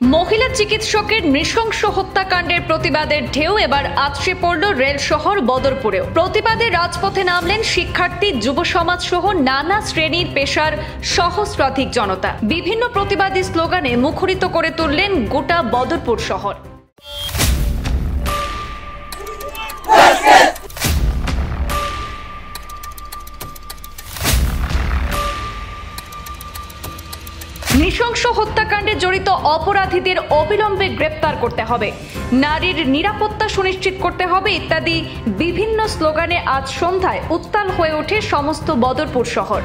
মহিলা চিকিৎসকের নৃশংস হত্যাকাণ্ডের প্রতিবাদের ঢেউ এবার আছড়ে পড়ল রেল শহর বদরপুরেও। প্রতিবাদে রাজপথে নামলেন শিক্ষার্থী, যুব সমাজ সহ নানা শ্রেণীর পেশার সহস্রাধিক জনতা। বিভিন্ন প্রতিবাদী স্লোগানে মুখরিত করে তুললেন গোটা বদরপুর শহর। নৃশংস হত্যাকাণ্ডে জড়িত অপরাধীদের অবিলম্বে গ্রেপ্তার করতে হবে, নারীর নিরাপত্তা সুনিশ্চিত করতে হবে ইত্যাদি বিভিন্ন স্লোগানে আজ সন্ধ্যায় উত্তাল হয়ে ওঠে সমস্ত বদরপুর শহর।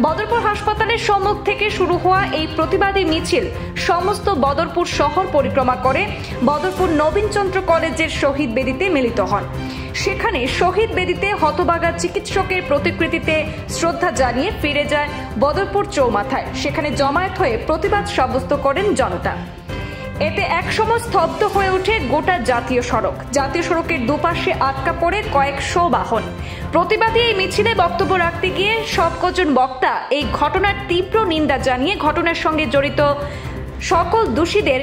বদরপুর হাসপাতালের সম্মুখ থেকে শুরু হওয়া এই প্রতিবাদী মিছিল সমস্ত বদরপুর শহর পরিক্রমা করে বদরপুর নবীনচন্দ্র কলেজের শহীদ বেদিতে মিলিত হন। সেখানে শহীদ বেদিতে হতবাগা চিকিৎসকের প্রতিকৃতিতে শ্রদ্ধা জানিয়ে ফিরে যায় বদরপুর চৌমাথায়। সেখানে জমায়েত হয়ে প্রতিবাদ সাব্যস্ত করেন জনতা। এতে একসময় স্তব্ধ হয়ে ওঠে গোটা জাতীয় সড়ক। জাতীয় সড়কের দুপাশে আটকা পড়ে কয়েকশো বাহন। প্রতিবাদী এই মিছিলে বক্তব্য রাখতে গিয়ে সবকজন বক্তা এই ঘটনার তীব্র নিন্দা জানিয়ে ঘটনার সঙ্গে জড়িত সকল দোষীদের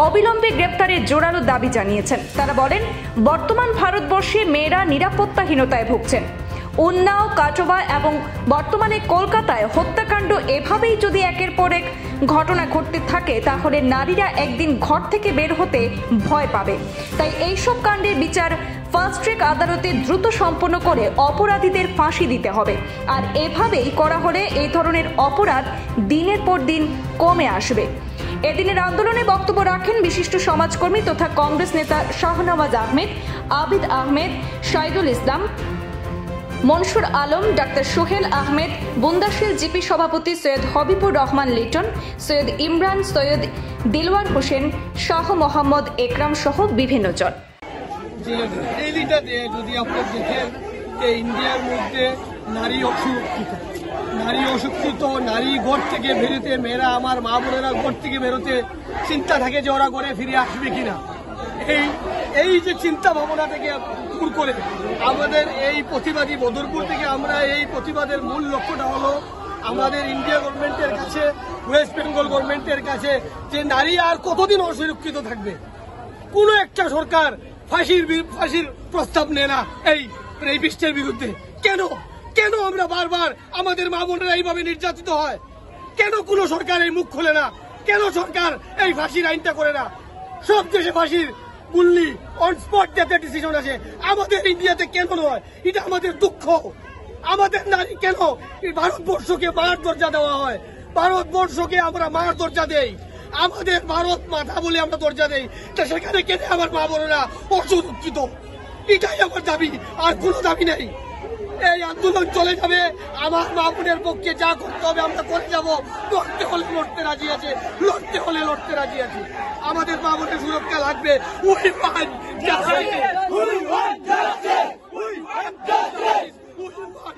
অবিলম্বে গ্রেপ্তারের জোরালো দাবি জানিয়েছেন। তারা বলেন, বর্তমান ভারতবর্ষে মেয়েরা নিরাপত্তাহীনতায় ভুগছেন। উন্নাও, কাটোয়া এবং বর্তমানে কলকাতায় হত্যাকাণ্ড এভাবেই যদি একের পর এক ঘটনা ঘটতে থাকে তাহলে নারীরা একদিন ঘর থেকে বের হতে ভয় পাবে। তাই এইসব কাণ্ডের বিচার ফাস্ট ট্র্যাক আদালতে দ্রুত সম্পন্ন করে অপরাধীদের ফাঁসি দিতে হবে। আর এভাবেই করা হলে এই ধরনের অপরাধ দিনের পর দিন কমে আসবে। এদিনের আন্দোলনে বক্তব্য রাখেন বিশিষ্ট সমাজকর্মী তথা কংগ্রেস নেতা শাহনওয়াজ আহমেদ, আবিদ আহমেদ, শাহিদুল ইসলাম, মনসুর আলম, ডাক্তার সোহেল আহমেদ, বুন্দাশিল জিপি সভাপতি সৈয়দ হবিবুর রহমান লিটন, সৈয়দ ইমরান, সৈয়দ দিলওয়ার হোসেন, শাহ মোহাম্মদ একরাম সহ বিভিন্ন জন। যদি আপনার দেখেন যে ইন্ডিয়ার মধ্যে নারী অসুরক্ষিত, নারী ঘর থেকে বেরোতে, মেয়েরা আমার মা বোনেরা ঘর থেকে বেরোতে চিন্তা থাকে যে ওরা ঘরে ফিরে আসবে কিনা। এই যে চিন্তা ভাবনা থেকে দূর করে আমাদের এই প্রতিবাদী বদরপুর থেকে আমরা এই প্রতিবাদের মূল লক্ষ্যটা হলো আমাদের ইন্ডিয়া গভর্নমেন্টের কাছে, ওয়েস্ট বেঙ্গল গভর্নমেন্টের কাছে, যে নারী আর কতদিন অসুরক্ষিত থাকবে। কোন একটা সরকার ফাঁসির প্রস্তাব নেয় না এই রেপিস্টের বিরুদ্ধে। কেন আমরা বারবার আমাদের মা বোনেরা এইভাবে নির্যাতিত হয়? কেন কোন সরকার এই মুখ খোলে না? কেন সরকার এই ফাঁসির আইনটা করে না? সব দেশে ফাঁসির গুল্লি অন স্পট ডেথের ডিসিশন আছে, আমাদের ইন্ডিয়াতে কেন নয়? এটা আমাদের দুঃখ। আমাদের নারী কেন ভারতবর্ষকে মার দরজা দেওয়া হয়? ভারতবর্ষকে আমরা মার দরজা দেই, আমাদের ভারত মাথা বলে আমরা দরজা দেই, তা সেখানে কেন আমার মা বোনেরা অসুরক্ষিত? এটাই আমার দাবি, আর কোনো দাবি নেই। এই আন্দোলন চলে যাবে, আমার মা বোনের পক্ষে যা করতে হবে আমরা করে যাব। লড়তে হলে লড়তে রাজি আছে, লড়তে হলে লড়তে রাজি আছি। আমাদের মা বোনের সুরক্ষা লাগবে। We want justice. We want justice. We want justice. We want